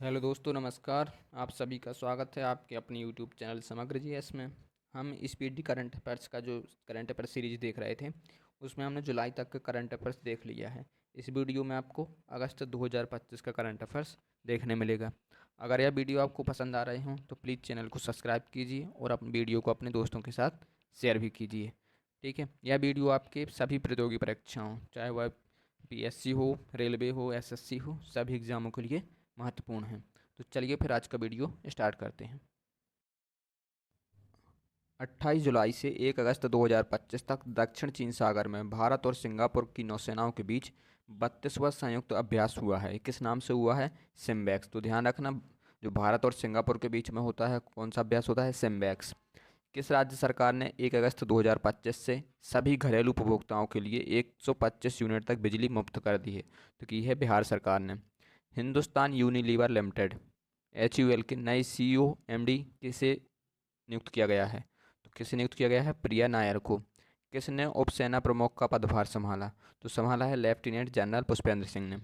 Hello दोस्तों, नमस्कार। आप सभी का स्वागत है आपके अपने यूट्यूब चैनल समग्र जीएस में। हम स्पीडी करंट अफेयर्स का जो करंट अफेयर सीरीज देख रहे थे, उसमें हमने जुलाई तक का करंट अफेयर्स देख लिया है। इस वीडियो में आपको अगस्त 2025 का करंट अफेयर्स देखने मिलेगा। अगर यह वीडियो आपको पसंद आ रहे हों तो प्लीज़ चैनल को सब्सक्राइब कीजिए और अपने वीडियो को अपने दोस्तों के साथ शेयर भी कीजिए। ठीक है, यह वीडियो आपके सभी प्रतियोगी परीक्षाओं, चाहे वह पीएससी हो, रेलवे हो, एसएससी हो, सभी एग्जामों के लिए महत्वपूर्ण है। तो चलिए फिर आज का वीडियो स्टार्ट करते हैं। 28 जुलाई से 1 अगस्त 2025 तक दक्षिण चीन सागर में भारत और सिंगापुर की नौसेनाओं के बीच 32वां संयुक्त अभ्यास हुआ है। किस नाम से हुआ है? सिम्बैक्स। तो ध्यान रखना, जो भारत और सिंगापुर के बीच में होता है, कौन सा अभ्यास होता है? सिम्बैक्स। किस राज्य सरकार ने 1 अगस्त 2025 से सभी घरेलू उपभोक्ताओं के लिए 125 यूनिट तक बिजली मुफ्त कर दी है? तो की है बिहार सरकार ने। हिंदुस्तान यूनिलीवर लिमिटेड HUL के नए CEO MD किसे नियुक्त किया गया है? तो किसे नियुक्त किया गया है? प्रिया नायर को। किसने उपसेना प्रमुख का पदभार संभाला? तो संभाला है लेफ्टिनेंट जनरल पुष्पेंद्र सिंह ने।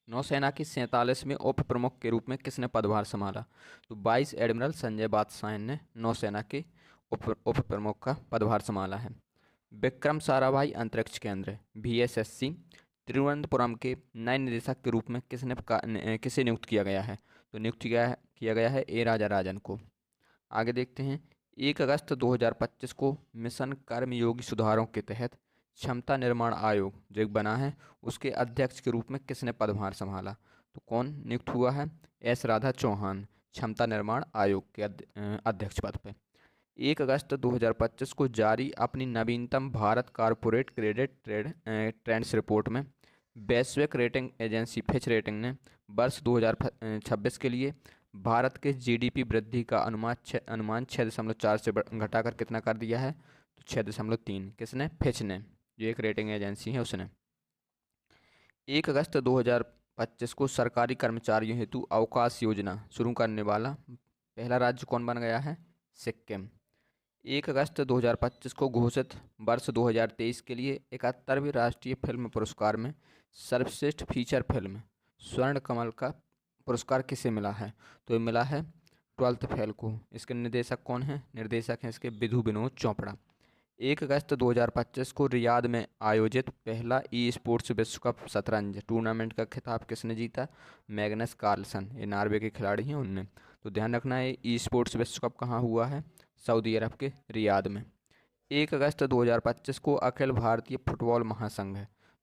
नौसेना के 47वें उप प्रमुख के रूप में किसने पदभार संभाला? तो 22 एडमिरल संजय बादशाह ने नौसेना के उप प्रमुख का पदभार संभाला है। विक्रम साराभाई अंतरिक्ष केंद्र VSSC तिरुवनंतपुरम के नए निदेशक के रूप में किसे नियुक्त किया गया है? तो नियुक्त किया गया है A राजा राजन को। आगे देखते हैं। 1 अगस्त 2025 को मिशन कर्मयोगी सुधारों के तहत क्षमता निर्माण आयोग जो एक बना है, उसके अध्यक्ष के रूप में किसने पदभार संभाला? तो कौन नियुक्त हुआ है? S राधा चौहान क्षमता निर्माण आयोग के अध्यक्ष पद पर। 1 अगस्त 2025 को जारी अपनी नवीनतम Bharat corporate credit trends report में वैश्विक रेटिंग एजेंसी फिच रेटिंग ने वर्ष 2026 के लिए भारत के GDP वृद्धि का अनुमान 6.4 से घटाकर कितना कर दिया है? तो 6.3। किसने? फिच ने, जो एक रेटिंग एजेंसी है, उसने। 1 अगस्त 2025 को सरकारी कर्मचारियों हेतु अवकाश योजना शुरू करने वाला पहला राज्य कौन बन गया है? सिक्किम। 1 अगस्त 2025 को घोषित वर्ष 2023 के लिए 71वें राष्ट्रीय फिल्म पुरस्कार में सर्वश्रेष्ठ फीचर फिल्म स्वर्ण कमल का पुरस्कार किसे मिला है? तो ये मिला है 12th फेल को। इसके निर्देशक कौन है? निर्देशक हैं इसके विधु विनोद चोपड़ा। 1 अगस्त 2025 को रियाद में आयोजित पहला स्पोर्ट्स विश्व कप शतरंज टूर्नामेंट का खिताब किसने जीता? मैग्नस कार्लसन, ये नॉर्वे के खिलाड़ी हैं, उनने। तो ध्यान रखना है, स्पोर्ट्स विश्व कप कहाँ हुआ है? सऊदी अरब के रियाद में। 1 अगस्त 2025 को अखिल भारतीय फुटबॉल महासंघ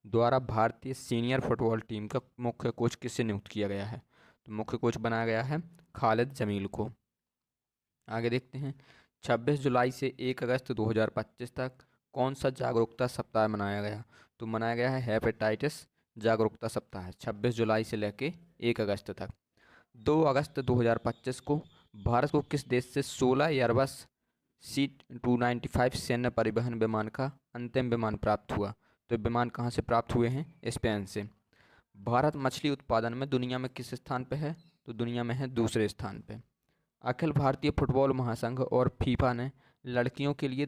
द्वारा भारतीय सीनियर फुटबॉल टीम का मुख्य कोच किसे नियुक्त किया गया है? तो मुख्य कोच बनाया गया है खालिद जमील को। आगे देखते हैं। 26 जुलाई से 1 अगस्त 2025 तक कौन सा जागरूकता सप्ताह मनाया गया? तो मनाया गया है हेपेटाइटिस जागरूकता सप्ताह, 26 जुलाई से लेके 1 अगस्त तक। 2 अगस्त 2025 को भारत को किस देश से 16 एयरबस C295 सैन्य परिवहन विमान का अंतिम विमान प्राप्त हुआ? तो विमान कहाँ से प्राप्त हुए हैं? स्पेन से। भारत मछली उत्पादन में दुनिया में किस स्थान पे है? तो दुनिया में है दूसरे स्थान पे। अखिल भारतीय फुटबॉल महासंघ और फीफा ने लड़कियों के लिए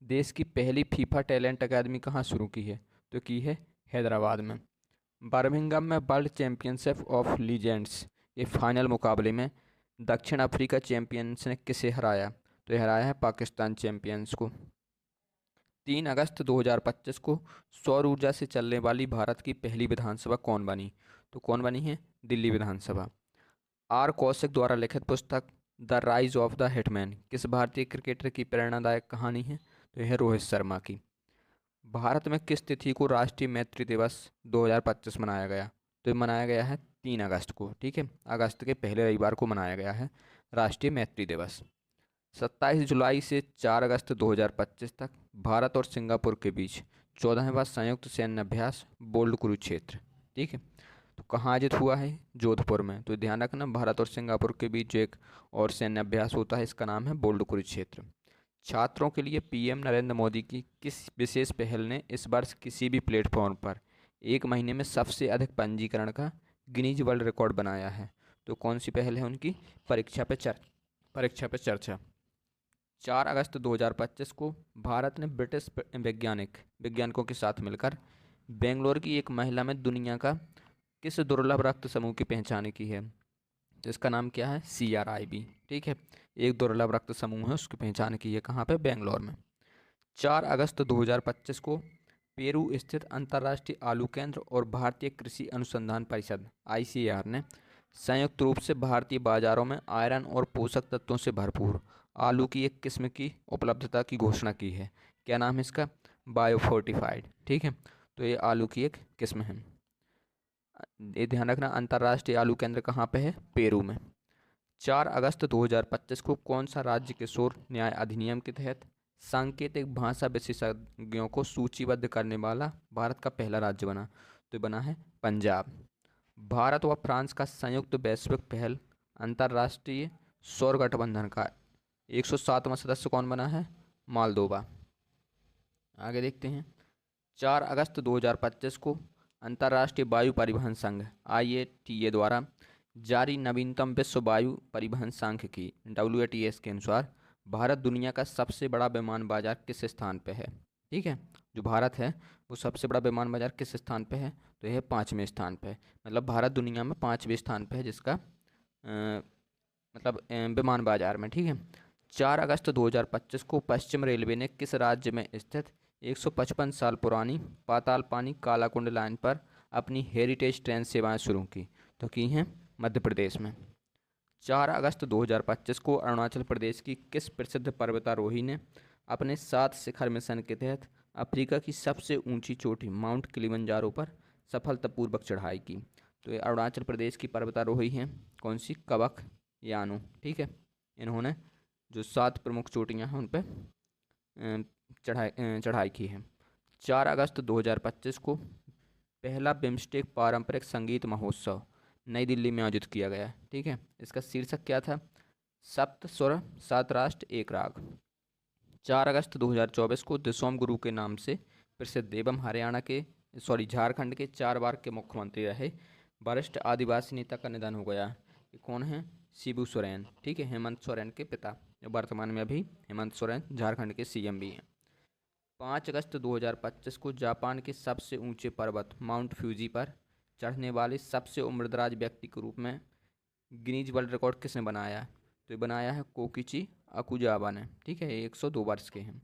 देश की पहली फीफा टैलेंट अकादमी कहाँ शुरू की है? तो की है हैदराबाद में। बर्मिंघम में वर्ल्ड चैंपियनशिप ऑफ लीजेंड्स के फाइनल मुकाबले में दक्षिण अफ्रीका चैंपियंस ने किसे हराया? तो ये हराया है पाकिस्तान चैंपियंस को। 3 अगस्त 2025 को सौर ऊर्जा से चलने वाली भारत की पहली विधानसभा कौन बनी? तो कौन बनी है? दिल्ली विधानसभा। R कौशिक द्वारा लिखित पुस्तक the rise of the hitman किस भारतीय क्रिकेटर की प्रेरणादायक कहानी है? तो यह है रोहित शर्मा की। भारत में किस तिथि को राष्ट्रीय मैत्री दिवस 2025 मनाया गया? तो ये मनाया गया है 3 अगस्त को। ठीक है, अगस्त के पहले रविवार को मनाया गया है राष्ट्रीय मैत्री दिवस। 27 जुलाई से 4 अगस्त 2025 तक भारत और सिंगापुर के बीच 14वां संयुक्त सैन्य अभ्यास बोल्ड कुरुक्षेत्र। ठीक है, तो कहाँ आयोजित हुआ है? जोधपुर में। तो ध्यान रखना, भारत और सिंगापुर के बीच जो एक और सैन्य अभ्यास होता है, इसका नाम है बोल्ड कुरुक्षेत्र। छात्रों के लिए PM नरेंद्र मोदी की किस विशेष पहल ने इस वर्ष किसी भी प्लेटफॉर्म पर 1 महीने में सबसे अधिक पंजीकरण का गिनीज वर्ल्ड रिकॉर्ड बनाया है? तो कौन सी पहल है उनकी? परीक्षा पे चर्चा। 4 अगस्त 2025 को भारत ने ब्रिटिश वैज्ञानिकों के साथ मिलकर बेंगलोर की एक महिला में दुनिया का किस दुर्लभ रक्त समूह की पहचान की है? जिसका नाम क्या है, CRIB। ठीक है, एक दुर्लभ रक्त समूह है, उसकी पहचान की है कहाँ पे, बेंगलोर में। 4 अगस्त 2025 को पेरू स्थित अंतर्राष्ट्रीय आलू केंद्र और भारतीय कृषि अनुसंधान परिषद ICAR ने संयुक्त रूप से भारतीय बाजारों में आयरन और पोषक तत्वों से भरपूर आलू की एक किस्म की उपलब्धता की घोषणा की है। क्या नाम है इसका, बायोफोर्टिफाइड। ठीक है, तो ये आलू की एक किस्म है। ये ध्यान रखना, अंतर्राष्ट्रीय आलू केंद्र कहाँ पे है, पेरू में। 4 अगस्त 2025 को कौन सा राज्य किशोर न्याय अधिनियम के तहत सांकेतिक भाषा विशेषज्ञों को सूचीबद्ध करने वाला भारत का पहला राज्य बना, तो ये बना है पंजाब। भारत व फ्रांस का संयुक्त वैश्विक पहल अंतर्राष्ट्रीय सौर गठबंधन का 107वां सदस्य कौन बना है, मालदोवा। आगे देखते हैं। 4 अगस्त 2025 को अंतर्राष्ट्रीय वायु परिवहन संघ IATA द्वारा जारी नवीनतम विश्व वायु परिवहन सांख्यिकी WATS के अनुसार भारत दुनिया का सबसे बड़ा विमान बाजार किस स्थान पे है। ठीक है, जो भारत है वो सबसे बड़ा विमान बाजार किस स्थान पे है, तो यह 5वें स्थान पे है। मतलब भारत दुनिया में 5वें स्थान पे है, जिसका मतलब विमान बाजार में। ठीक है, 4 अगस्त 2025 को पश्चिम रेलवे ने किस राज्य में स्थित 155 साल पुरानी पाताल पानी कालाकुंड लाइन पर अपनी हेरिटेज ट्रेन सेवाएं शुरू की, तो की हैं मध्य प्रदेश में। 4 अगस्त 2025 को अरुणाचल प्रदेश की किस प्रसिद्ध पर्वतारोही ने अपने 7 शिखर मिशन के तहत अफ्रीका की सबसे ऊंची चोटी माउंट किलिमंजारो पर सफलतापूर्वक चढ़ाई की, तो ये अरुणाचल प्रदेश की पर्वतारोही हैं, कौन सी, कबक यानु। ठीक है, इन्होंने जो 7 प्रमुख चोटियां हैं उन पर चढ़ाई की है। 4 अगस्त 2025 को पहला बिम्स्टेक पारंपरिक संगीत महोत्सव नई दिल्ली में आयोजित किया गया। ठीक है, इसका शीर्षक क्या था, सप्त स्वर 7 राष्ट्र 1 राग। 4 अगस्त 2024 को दिसोम गुरु के नाम से प्रसिद्ध एवं झारखंड के 4 बार के मुख्यमंत्री रहे वरिष्ठ आदिवासी नेता का निधन हो गया। ये कौन है, शिबू सोरेन। ठीक है, हेमंत सोरेन के पिता, जो वर्तमान में अभी हेमंत सोरेन झारखंड के CM भी हैं। 5 अगस्त 2025 को जापान के सबसे ऊंचे पर्वत माउंट फ्यूजी पर चढ़ने वाले सबसे उम्रदराज व्यक्ति के रूप में गिनीज वर्ल्ड रिकॉर्ड किसने बनाया, तो ये बनाया है कोकिची अकुजावा ने। ठीक है, ये 102 वर्ष के हैं।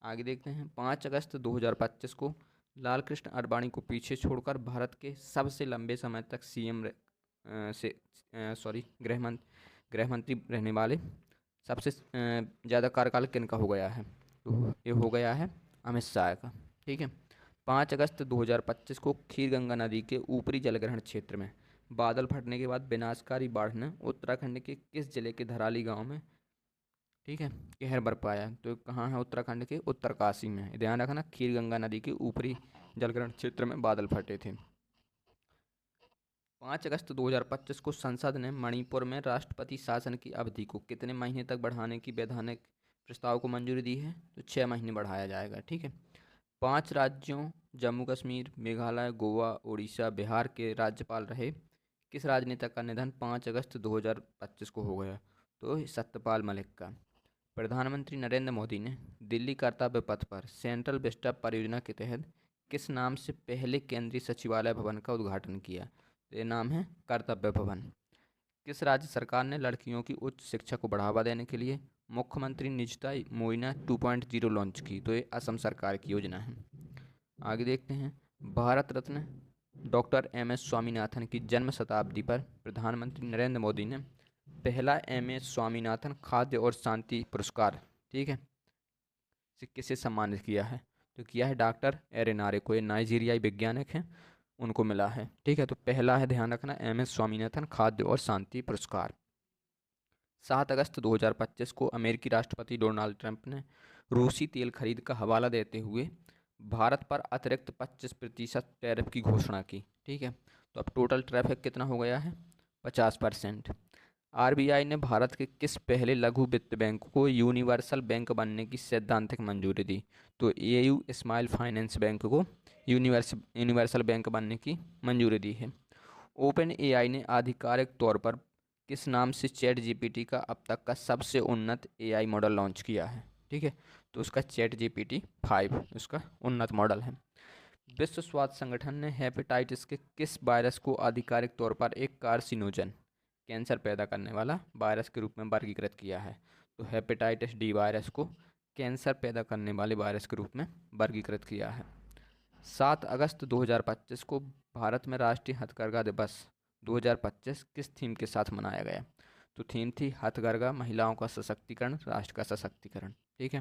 आगे देखते हैं। 5 अगस्त 2025 को लाल कृष्ण आडवाणी को पीछे छोड़कर भारत के सबसे लंबे समय तक गृह मंत्री रहने वाले सबसे ज़्यादा कार्यकाल किनका हो गया है, तो ये हो गया है अमित शाह का। ठीक है, 5 अगस्त 2025 को खीरगंगा नदी के ऊपरी जलग्रहण क्षेत्र में बादल फटने के बाद विनाशकारी बाढ़ ने उत्तराखंड के किस जिले के धराली गांव में, ठीक है, कहर बरपाया, तो कहाँ है, उत्तराखंड के उत्तरकाशी में। ध्यान रखना, खीरगंगा नदी के ऊपरी जलग्रहण क्षेत्र में बादल फटे थे। 5 अगस्त 2025 को संसद ने मणिपुर में राष्ट्रपति शासन की अवधि को कितने महीने तक बढ़ाने की वैधानिक प्रस्ताव को मंजूरी दी है, तो 6 महीने बढ़ाया जाएगा। ठीक है, 5 राज्यों जम्मू कश्मीर, मेघालय, गोवा, उड़ीसा, बिहार के राज्यपाल रहे किस राजनेता का निधन 5 अगस्त 2025 को हो गया, तो सत्यपाल मलिक का। प्रधानमंत्री नरेंद्र मोदी ने दिल्ली कर्तव्य पथ पर सेंट्रल विस्टा परियोजना के तहत किस नाम से पहले केंद्रीय सचिवालय भवन का उद्घाटन किया, तो ये नाम है कर्तव्य भवन। किस राज्य सरकार ने लड़कियों की उच्च शिक्षा को बढ़ावा देने के लिए मुख्यमंत्री निजता योजना 2.0 लॉन्च की, तो ये असम सरकार की योजना है। आगे देखते हैं। भारत रत्न डॉक्टर MS स्वामीनाथन की जन्म शताब्दी पर प्रधानमंत्री नरेंद्र मोदी ने पहला MS स्वामीनाथन खाद्य और शांति पुरस्कार, ठीक है, से किसे सम्मानित किया है, तो किया है डॉक्टर एरेनारे को। ये नाइजीरियाई वैज्ञानिक हैं, उनको मिला है। ठीक है, तो पहला है, ध्यान रखना, MS स्वामीनाथन खाद्य और शांति पुरस्कार। 7 अगस्त 2025 को अमेरिकी राष्ट्रपति डोनाल्ड ट्रंप ने रूसी तेल खरीद का हवाला देते हुए भारत पर अतिरिक्त 25% टैरिफ की घोषणा की। ठीक है, तो अब टोटल टैरिफ कितना हो गया है, 50%। RBI ने भारत के किस पहले लघु वित्त बैंक को यूनिवर्सल बैंक बनने की सैद्धांतिक मंजूरी दी, तो AU स्मॉल फाइनेंस बैंक को यूनिवर्सल बैंक बनने की मंजूरी दी है। OpenAI ने आधिकारिक तौर पर किस नाम से ChatGPT का अब तक का सबसे उन्नत AI मॉडल लॉन्च किया है, ठीक है, तो उसका ChatGPT 5 उसका उन्नत मॉडल है। विश्व स्वास्थ्य संगठन ने हेपेटाइटिस के किस वायरस को आधिकारिक तौर पर एक कार्सिनोजन कैंसर पैदा करने वाला वायरस के रूप में वर्गीकृत किया है। तो हेपेटाइटिस डी वायरस को कैंसर पैदा करने वाले वायरस के रूप में वर्गीकृत किया है। 7 अगस्त 2025 को भारत में राष्ट्रीय हथकरघा दिवस 2025 किस थीम के साथ मनाया गया? तो थीम थी हथकरघा, महिलाओं का सशक्तिकरण, राष्ट्र का सशक्तिकरण। ठीक है,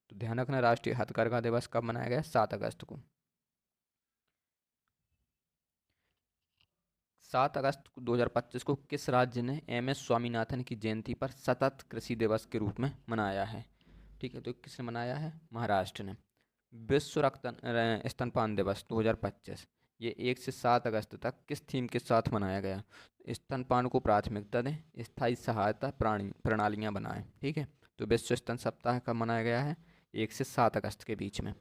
तो ध्यान रखना राष्ट्रीय हथकरघा दिवस कब मनाया गया? 7 अगस्त को। 7 अगस्त 2025 को किस राज्य ने एम.एस. स्वामीनाथन की जयंती पर सतत कृषि दिवस के रूप में मनाया है? ठीक है, तो किसने मनाया है? महाराष्ट्र ने। विश्व स्तनपान दिवस 2025 ये 1 से 7 अगस्त तक किस थीम के साथ मनाया गया? स्तनपान को प्राथमिकता दें, स्थायी सहायता प्रणालियाँ बनाएं। ठीक है, तो विश्व स्तन सप्ताह कब मनाया गया है? 1 से 7 अगस्त के बीच में।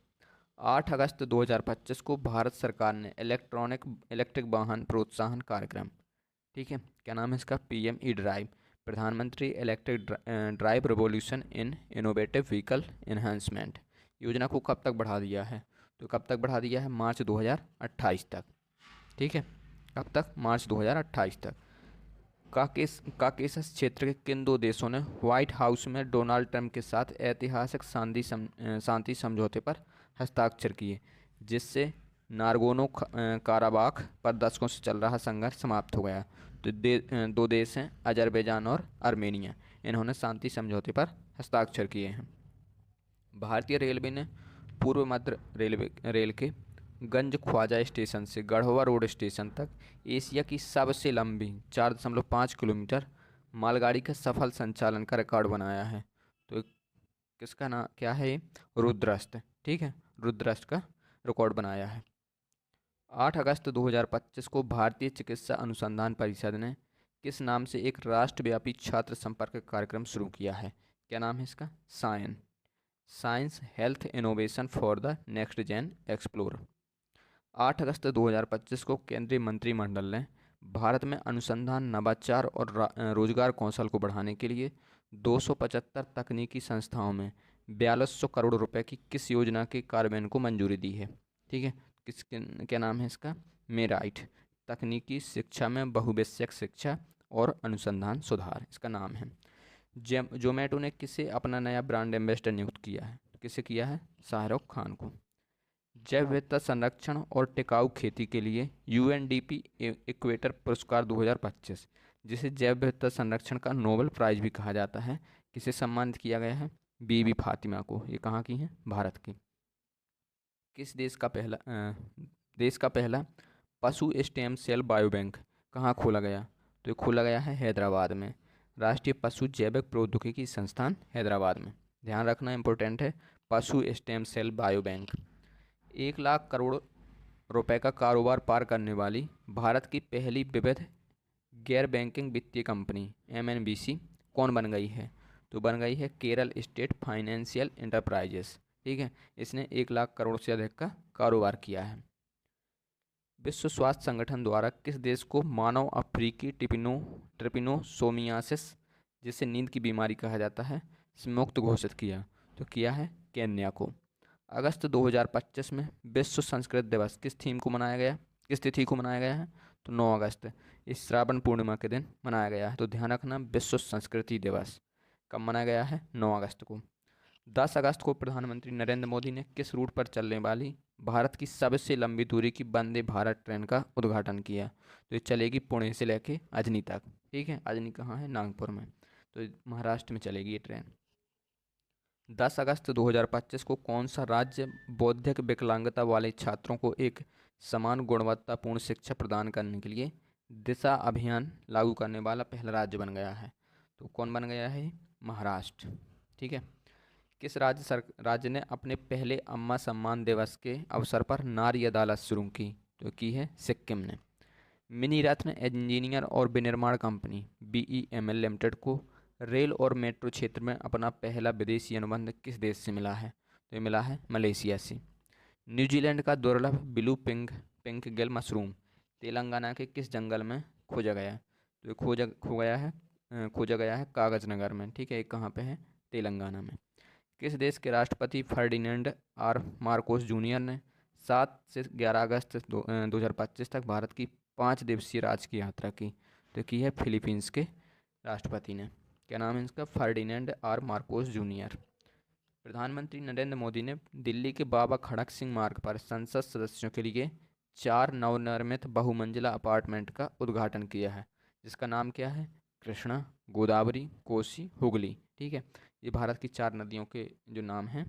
8 अगस्त 2025 को भारत सरकार ने इलेक्ट्रिक वाहन प्रोत्साहन कार्यक्रम, ठीक है, क्या नाम है इसका? पीएम ई ड्राइव, प्रधानमंत्री electric drive revolution in innovative vehicle enhancement योजना को कब तक बढ़ा दिया है? तो कब तक बढ़ा दिया है? मार्च 2028 तक। ठीक है, कब तक? मार्च 2028 तक। काकेशस क्षेत्र के किन दो देशों ने व्हाइट हाउस में डोनाल्ड ट्रंप के साथ ऐतिहासिक शांति समझौते पर हस्ताक्षर किए, जिससे नारगोनो काराबाख पर दशकों से चल रहा संघर्ष समाप्त हो गया? तो दो देश हैं, अजरबैजान और आर्मेनिया। इन्होंने शांति समझौते पर हस्ताक्षर किए हैं। भारतीय रेलवे ने पूर्व मध्य रेल के गंज ख्वाजा स्टेशन से गढ़वा रोड स्टेशन तक एशिया की सबसे लंबी 4.5 किलोमीटर मालगाड़ी का सफल संचालन का रिकॉर्ड बनाया है। तो किसका नाम क्या है ये? रुद्रस्त। ठीक है, रुद्रस्त का रिकॉर्ड बनाया है। 8 अगस्त 2025 को भारतीय चिकित्सा अनुसंधान परिषद ने किस नाम से एक राष्ट्रव्यापी छात्र संपर्क कार्यक्रम शुरू किया है? क्या नाम है इसका? Science health innovation for the next gen explore. 8 अगस्त 2025 को केंद्रीय मंत्रिमंडल ने भारत में अनुसंधान, नवाचार और रोजगार कौशल को बढ़ाने के लिए 275 तकनीकी संस्थाओं में 4200 करोड़ रुपए की किस योजना के कार्यान्वयन को मंजूरी दी है? ठीक है, क्या नाम है इसका? मेराइट, तकनीकी शिक्षा में बहुविषयक शिक्षा और अनुसंधान सुधार इसका नाम है। जोमेटो ने किसे अपना नया ब्रांड एम्बेसडर नियुक्त किया है? किसे किया है? शाहरुख खान को। जैव विविधता संरक्षण और टिकाऊ खेती के लिए यूएनडीपी इक्वेटर पुरस्कार 2025, जिसे जैव विविधता संरक्षण का नोबेल प्राइज भी कहा जाता है, किसे सम्मानित किया गया है? बीबी फातिमा को। ये कहाँ की हैं? भारत की। किस देश का पहला पशु स्टेम सेल बायोबैंक कहाँ खोला गया? तो ये खोला गया है हैदराबाद में, राष्ट्रीय पशु जैविक प्रौद्योगिकी संस्थान हैदराबाद में। ध्यान रखना इम्पोर्टेंट है, पशु stem cell biobank. 1 lakh crore रुपए का कारोबार पार करने वाली भारत की पहली विविध गैर बैंकिंग वित्तीय कंपनी एमएनबीसी कौन बन गई है? तो बन गई है केरल स्टेट फाइनेंशियल एंटरप्राइजेस। ठीक है, इसने 1 लाख करोड़ से अधिक का कारोबार किया है। विश्व स्वास्थ्य संगठन द्वारा किस देश को मानव अफ्रीकी ट्रिपिनोसोमियासिस, जिसे नींद की बीमारी कहा जाता है, से मुक्त घोषित किया? तो किया है केन्या को। अगस्त 2025 में विश्व संस्कृत दिवस किस थीम को मनाया गया? किस तिथि को मनाया गया है? तो 9 अगस्त, इस श्रावण पूर्णिमा के दिन मनाया गया है। तो ध्यान रखना विश्व संस्कृति दिवस कब मनाया गया है? 9 अगस्त को। 10 अगस्त को प्रधानमंत्री नरेंद्र मोदी ने किस रूट पर चलने वाली भारत की सबसे लंबी दूरी की वंदे भारत ट्रेन का उद्घाटन किया? तो ये चलेगी पुणे से लेके अजनी तक। ठीक है, अजनी कहाँ है? नागपुर में। तो महाराष्ट्र में चलेगी ये ट्रेन। 10 अगस्त 2025 को कौन सा राज्य बौद्धिक विकलांगता वाले छात्रों को एक समान गुणवत्तापूर्ण शिक्षा प्रदान करने के लिए दिशा अभियान लागू करने वाला पहला राज्य बन गया है? तो कौन बन गया है? महाराष्ट्र। ठीक है, किस राज्य ने अपने पहले अम्मा सम्मान दिवस के अवसर पर नारी अदालत शुरू की? तो की है सिक्किम ने। मिनी रत्न इंजीनियर और विनिर्माण कंपनी बीईएमएल लिमिटेड को रेल और मेट्रो क्षेत्र में अपना पहला विदेशी अनुबंध किस देश से मिला है? तो ये मिला है मलेशिया से। न्यूजीलैंड का दुर्लभ blue pink Gill mushroom Telangana के किस जंगल में खोजा गया? तो ये खोजा गया है कागज नगर में। ठीक है, ये कहाँ पे है? तेलंगाना में। किस देश के राष्ट्रपति फर्डिनेंड आर मार्कोस जूनियर ने 7 से 11 अगस्त 2025 तक भारत की 5 दिवसीय राजकीय यात्रा की? तो की है फिलीपींस के राष्ट्रपति ने। क्या नाम है इसका? Ferdinand R Marcos Junior. प्रधानमंत्री नरेंद्र मोदी ने दिल्ली के बाबा खड़क सिंह मार्ग पर संसद सदस्यों के लिए 4 नवनिर्मित बहुमंजिला अपार्टमेंट का उद्घाटन किया है, जिसका नाम क्या है? कृष्णा, गोदावरी, कोसी, हुगली। ठीक है, ये भारत की 4 नदियों के जो नाम हैं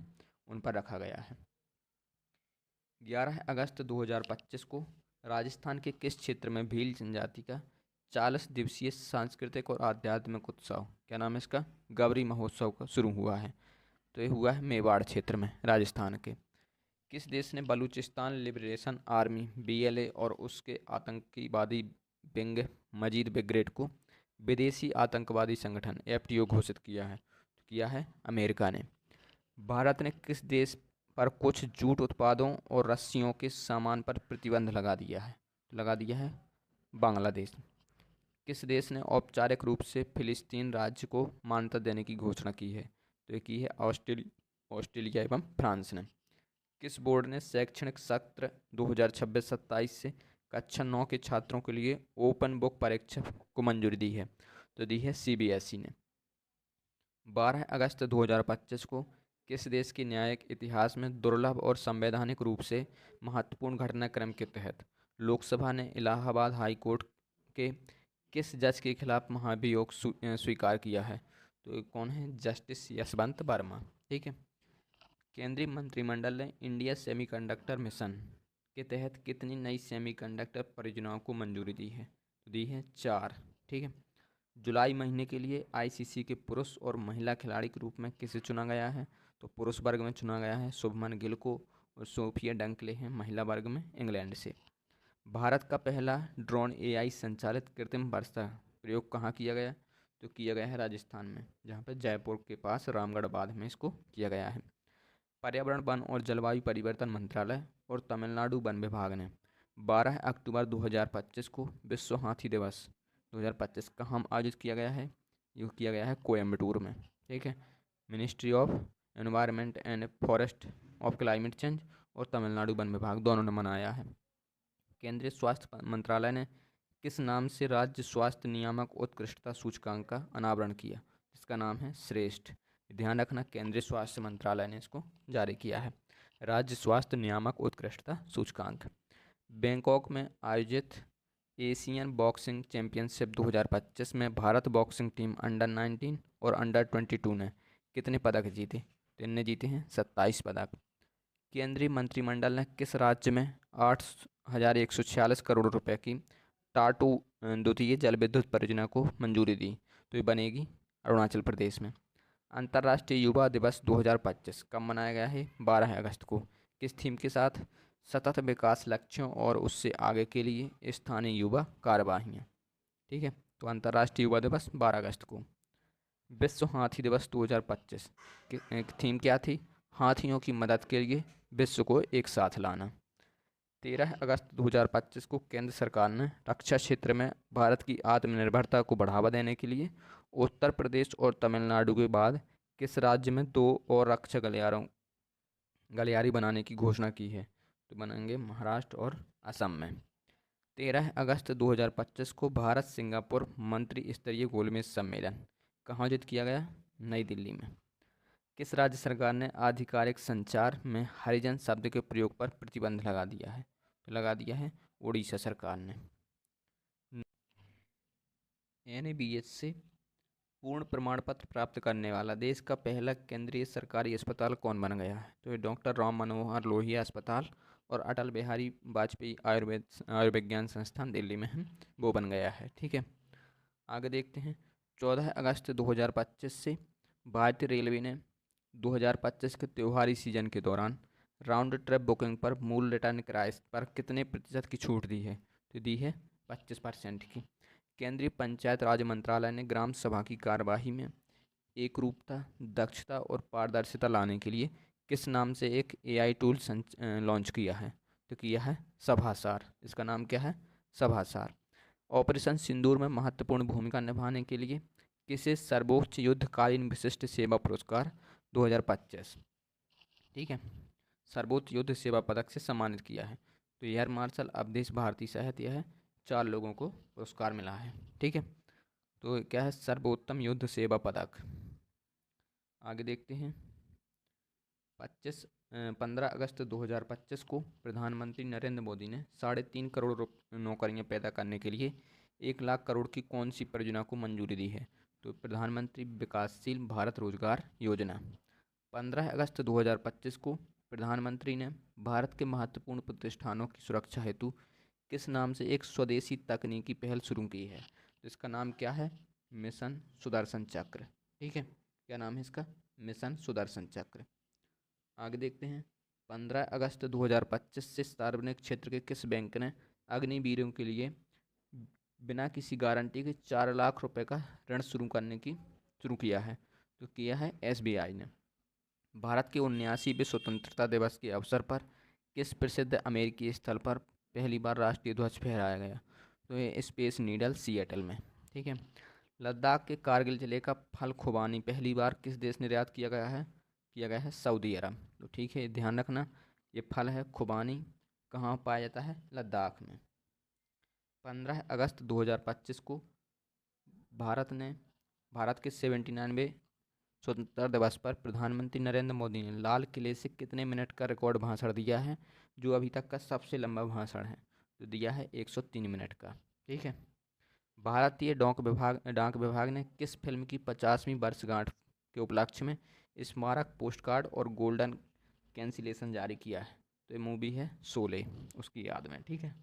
उन पर रखा गया है। 11 अगस्त 2025 को राजस्थान के किस क्षेत्र में भील जनजाति का 40 दिवसीय सांस्कृतिक और आध्यात्मिक उत्सव, क्या नाम है इसका? गौरी महोत्सव का शुरू हुआ है। तो ये हुआ है मेवाड़ क्षेत्र में, राजस्थान के। किस देश ने बलूचिस्तान लिबरेशन आर्मी BLA और उसके आतंकवादी विंग मजीद ब्रिगेड को विदेशी आतंकवादी संगठन FTO घोषित किया है? तो किया है अमेरिका ने। भारत ने किस देश पर कुछ जूट उत्पादों और रस्सियों के सामान पर प्रतिबंध लगा दिया है? तो लगा दिया है बांग्लादेश। किस देश ने औपचारिक रूप से फिलिस्तीन राज्य को मान्यता देने की घोषणा की है? तो ये की है ऑस्ट्रेलिया एवं फ्रांस ने। किस बोर्ड ने शैक्षणिक सत्र 2026-27 से कक्षा 9 के छात्रों के लिए ओपन बुक परीक्षा को मंजूरी दी है? तो दी है CBSE ने। 12 अगस्त 2025 को किस देश के न्यायिक इतिहास में दुर्लभ और संवैधानिक रूप से महत्वपूर्ण घटनाक्रम के तहत लोकसभा ने इलाहाबाद हाई कोर्ट के किस जज के खिलाफ महाभियोग स्वीकार किया है? तो ये कौन है? जस्टिस यशवंत वर्मा। ठीक है। केंद्रीय मंत्रिमंडल ने इंडिया सेमीकंडक्टर मिशन के तहत कितनी नई सेमीकंडक्टर परियोजनाओं को मंजूरी दी है? तो दी है 4। ठीक है। जुलाई महीने के लिए ICC के पुरुष और महिला खिलाड़ी के रूप में किसे चुना गया है? तो पुरुष वर्ग में चुना गया है शुभमन गिल को, और सोफिया डंकले हैं महिला वर्ग में इंग्लैंड से। भारत का पहला ड्रोन AI संचालित कृत्रिम वर्षा प्रयोग कहाँ किया गया? तो किया गया है राजस्थान में, जहाँ पर जयपुर के पास रामगढ़ बांध में इसको किया गया है। पर्यावरण, वन और जलवायु परिवर्तन मंत्रालय और तमिलनाडु वन विभाग ने 12 अक्टूबर 2025 को विश्व हाथी दिवस 2025 कहाँ आयोजित किया गया है? ये किया गया है कोयम्बटूर में। ठीक है। Ministry of environment and forest of climate change और तमिलनाडु वन विभाग दोनों ने मनाया है। केंद्रीय स्वास्थ्य मंत्रालय ने किस नाम से राज्य स्वास्थ्य नियामक उत्कृष्टता सूचकांक का अनावरण किया? इसका नाम है श्रेष्ठ। ध्यान रखना, केंद्रीय स्वास्थ्य मंत्रालय ने इसको जारी किया है, राज्य स्वास्थ्य नियामक उत्कृष्टता सूचकांक। बैंकॉक में आयोजित एशियन बॉक्सिंग चैंपियनशिप 2025 में भारत बॉक्सिंग टीम अंडर-19 और अंडर-22 ने कितने पदक जीते? तो इनने जीते हैं 27 पदक। केंद्रीय मंत्रिमंडल ने किस राज्य में 8,146 करोड़ रुपए की टाटू द्वितीय जल विद्युत परियोजना को मंजूरी दी? तो ये बनेगी अरुणाचल प्रदेश में। अंतर्राष्ट्रीय युवा दिवस 2025 कब मनाया गया है? 12 अगस्त को। किस थीम के साथ? सतत विकास लक्ष्यों और उससे आगे के लिए स्थानीय युवा कार्यवाहियाँ। ठीक है। तो अंतर्राष्ट्रीय युवा दिवस 12 अगस्त को। विश्व हाथी दिवस 2025 की थीम क्या थी? हाथियों की मदद के लिए विश्व को एक साथ लाना। 13 अगस्त 2025 को केंद्र सरकार ने रक्षा क्षेत्र में भारत की आत्मनिर्भरता को बढ़ावा देने के लिए उत्तर प्रदेश और तमिलनाडु के बाद किस राज्य में 2 और रक्षा गलियारी बनाने की घोषणा की है? तो बनेंगे महाराष्ट्र और असम में। 13 अगस्त 2025 को भारत सिंगापुर मंत्री स्तरीय गोलमेज सम्मेलन कहाँ आयोजित किया गया? नई दिल्ली में। किस राज्य सरकार ने आधिकारिक संचार में हरिजन शब्द के प्रयोग पर प्रतिबंध लगा दिया है? तो लगा दिया है उड़ीसा सरकार ने। NABH से पूर्ण प्रमाण पत्र प्राप्त करने वाला देश का पहला केंद्रीय सरकारी अस्पताल कौन बन गया है? तो ये डॉक्टर राम मनोहर लोहिया अस्पताल और अटल बिहारी वाजपेयी आयुर्विज्ञान संस्थान दिल्ली में है, वो बन गया है। ठीक है। आगे देखते हैं। 14 अगस्त 2025 से भारतीय रेलवे ने 2025 के त्योहारी सीजन के दौरान राउंड ट्रिप बुकिंग पर मूल रिटर्न किराए पर कितने प्रतिशत की छूट दी है? तो दी है 25% की। केंद्रीय पंचायत राज मंत्रालय ने ग्राम सभा की कार्यवाही में एकरूपता, दक्षता और पारदर्शिता लाने के लिए किस नाम से एक AI टूल लॉन्च किया है? तो किया है सभासार। इसका नाम क्या है? सभासार। ऑपरेशन सिंदूर में महत्वपूर्ण भूमिका निभाने के लिए किसे सर्वोच्च युद्धकालीन विशिष्ट सेवा पुरस्कार 2025, ठीक है, सर्वोच्च युद्ध सेवा पदक से सम्मानित किया है? तो एयर मार्शल अवधेश भारती सहित यह 4 लोगों को पुरस्कार मिला है। ठीक है, तो क्या है, सर्वोत्तम युद्ध सेवा पदक। आगे देखते हैं। 15 अगस्त 2025 को प्रधानमंत्री नरेंद्र मोदी ने 3.5 करोड़ नौकरियां पैदा करने के लिए 1 लाख करोड़ की कौन सी परियोजना को मंजूरी दी है? तो प्रधानमंत्री विकासशील भारत रोजगार योजना। 15 अगस्त 2025 को प्रधानमंत्री ने भारत के महत्वपूर्ण प्रतिष्ठानों की सुरक्षा हेतु किस नाम से एक स्वदेशी तकनीकी पहल शुरू की है? तो इसका नाम क्या है? मिशन सुदर्शन चक्र। ठीक है, क्या नाम है इसका? मिशन सुदर्शन चक्र। आगे देखते हैं। 15 अगस्त 2025 से सार्वजनिक क्षेत्र के किस बैंक ने अग्निवीरों के लिए बिना किसी गारंटी के 4 लाख रुपए का ऋण शुरू किया है? तो किया है SBI ने। भारत के 79वें स्वतंत्रता दिवस के अवसर पर किस प्रसिद्ध अमेरिकी स्थल पर पहली बार राष्ट्रीय ध्वज फहराया गया? तो ये स्पेस नीडल सिएटल में। ठीक है। लद्दाख के कारगिल जिले का फल खुबानी पहली बार किस देश निर्यात किया गया है? सऊदी अरब। तो ठीक है, ध्यान रखना, ये फल है खुबानी, कहाँ पाया जाता है? लद्दाख में। 15 अगस्त 2025 को भारत के 79वें स्वतंत्रता दिवस पर प्रधानमंत्री नरेंद्र मोदी ने लाल किले से कितने मिनट का रिकॉर्ड भाषण दिया है, जो अभी तक का सबसे लंबा भाषण है? तो दिया है 103 मिनट का। ठीक है। भारतीय डाक विभाग ने किस फिल्म की 50वीं वर्षगांठ के उपलक्ष्य में स्मारक पोस्टकार्ड और गोल्डन कैंसिलेशन जारी किया है? तो ये मूवी है शोले, उसकी याद में। ठीक है।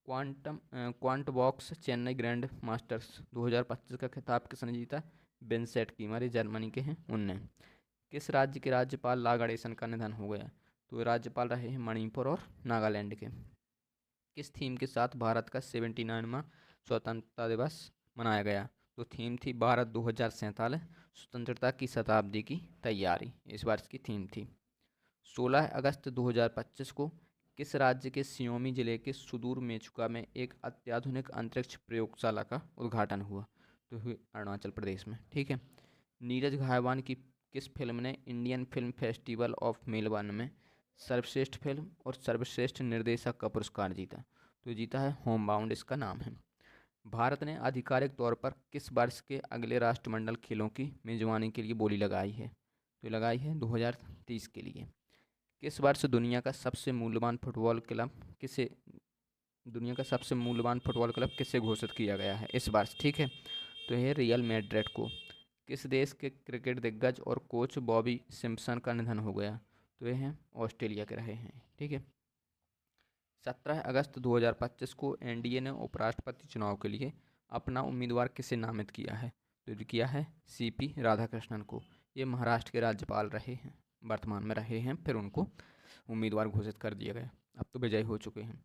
Quant box Chennai grand masters 2025 का खिताब किसने जीता? बेनसेट कीमर, जर्मनी के हैं उनने। किस राज्य के राज्यपाल ला गणेशन का निधन हो गया? तो राज्यपाल रहे हैं मणिपुर और नागालैंड के। किस थीम के साथ भारत का 79वां स्वतंत्रता दिवस मनाया गया? तो थीम थी भारत 2047 स्वतंत्रता की शताब्दी की तैयारी, इस वर्ष की थीम थी। 16 अगस्त 2025 को किस राज्य के सियोमी जिले के सुदूर मेचुका में एक अत्याधुनिक अंतरिक्ष प्रयोगशाला का उद्घाटन हुआ? तो हुई अरुणाचल प्रदेश में। ठीक है। नीरज घायवान की किस फिल्म ने Indian film festival of Melbourne में सर्वश्रेष्ठ फिल्म और सर्वश्रेष्ठ निर्देशक का पुरस्कार जीता? तो जीता है होम बाउंड, इसका नाम है। भारत ने आधिकारिक तौर पर किस वर्ष के अगले राष्ट्रमंडल खेलों की मेजबानी के लिए बोली लगाई है? तो लगाई है 2030 के लिए। किस वर्ष दुनिया का सबसे मूल्यवान फुटबॉल क्लब किसे घोषित किया गया है इस वर्ष? ठीक है, तो यह रियल मैड्रिड को। किस देश के क्रिकेट दिग्गज और कोच बॉबी सिम्पसन का निधन हो गया? तो ये हैं ऑस्ट्रेलिया के रहे हैं। ठीक है। 17 अगस्त 2025 को एनडीए ने उपराष्ट्रपति चुनाव के लिए अपना उम्मीदवार किसे नामित किया है? तो किया है सीपी राधाकृष्णन को। ये महाराष्ट्र के राज्यपाल रहे हैं, वर्तमान में रहे हैं, फिर उनको उम्मीदवार घोषित कर दिया गया। अब तो विजयी हो चुके हैं।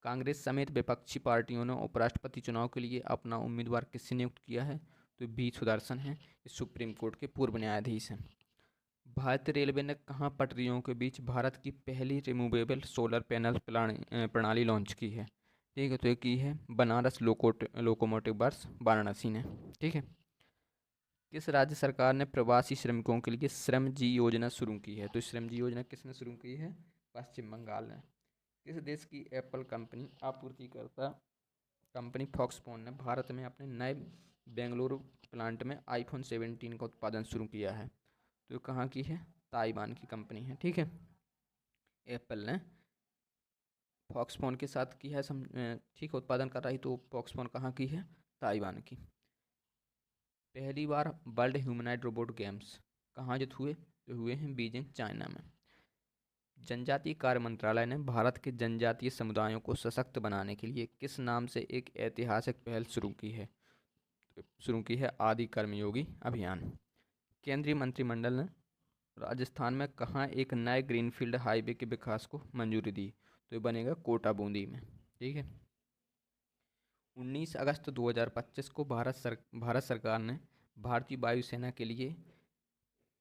कांग्रेस समेत विपक्षी पार्टियों ने उपराष्ट्रपति चुनाव के लिए अपना उम्मीदवार किससे नियुक्त किया है? तो बी सुदर्शन हैं, सुप्रीम कोर्ट के पूर्व न्यायाधीश हैं। भारतीय रेलवे ने कहाँ पटरियों के बीच भारत की पहली रिमूवेबल सोलर पैनल प्रणाली लॉन्च की है? ठीक है, तो ये की है बनारस लोकोमोटिव वर्क्स वाराणसी ने। ठीक है। किस राज्य सरकार ने प्रवासी श्रमिकों के लिए श्रमजी योजना शुरू की है? तो श्रमजी योजना किसने शुरू की है? पश्चिम बंगाल ने। किस देश की एप्पल कंपनी आपूर्तिकर्ता कंपनी फॉक्सकॉन ने भारत में अपने नए बेंगलुरु प्लांट में आईफोन 17 का उत्पादन शुरू किया है? तो कहाँ की है? ताइवान की कंपनी है। ठीक है। एप्पल ने फॉक्सकॉन के साथ की है ठीक है, उत्पादन कर रही, तो फॉक्सकॉन कहाँ की है? ताइवान की। पहली बार वर्ल्ड ह्यूमनॉइड रोबोट गेम्स कहाँ आयोजित हुए? तो हुए हैं बीजिंग, चाइना में। जनजातीय कार्य मंत्रालय ने भारत के जनजातीय समुदायों को सशक्त बनाने के लिए किस नाम से एक ऐतिहासिक पहल शुरू की है आदि कर्मयोगी अभियान। केंद्रीय मंत्रिमंडल ने राजस्थान में कहाँ एक नए ग्रीनफील्ड हाईवे के विकास को मंजूरी दी? तो ये बनेगा कोटा बूंदी में। ठीक है। 19 अगस्त 2025 को भारत सरकार ने भारतीय वायुसेना के लिए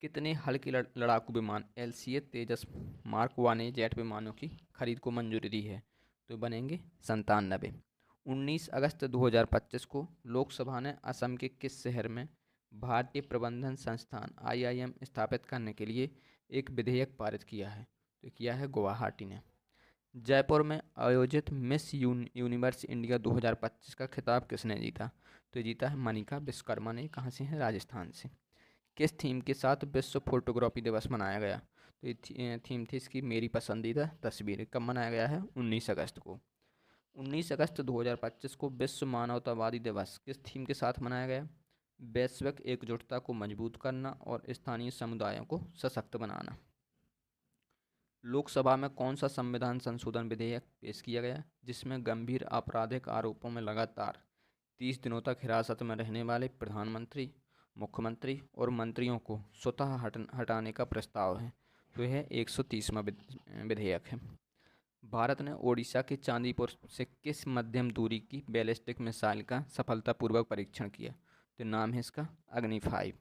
कितने हल्के लड़ाकू विमान LCA तेजस मार्क 1A जेट विमानों की खरीद को मंजूरी दी है? तो बनेंगे 97। 19 अगस्त 2025 को लोकसभा ने असम के किस शहर में भारतीय प्रबंधन संस्थान IIM स्थापित करने के लिए एक विधेयक पारित किया है? तो किया है गुवाहाटी ने। जयपुर में आयोजित मिस यूनिवर्स इंडिया 2025 का खिताब किसने जीता? तो ये जीता है मनिका विश्वकर्मा ने। कहाँ से है? राजस्थान से। किस थीम के साथ विश्व फोटोग्राफी दिवस मनाया गया? तो ये थीम थी इसकी मेरी पसंदीदा तस्वीरें। कब मनाया गया है? 19 अगस्त को। 19 अगस्त 2025 को विश्व मानवतावादी दिवस किस थीम के साथ मनाया गया? वैश्विक एकजुटता को मजबूत करना और स्थानीय समुदायों को सशक्त बनाना। लोकसभा में कौन सा संविधान संशोधन विधेयक पेश किया गया जिसमें गंभीर आपराधिक आरोपों में लगातार 30 दिनों तक हिरासत में रहने वाले प्रधानमंत्री, मुख्यमंत्री और मंत्रियों को स्वतः हटाने का प्रस्ताव है? तो यह 130वां विधेयक है। भारत ने ओडिशा के चांदीपुर से किस मध्यम दूरी की बैलिस्टिक मिसाइल का सफलतापूर्वक परीक्षण किया? तो नाम है इसका अग्नि 5।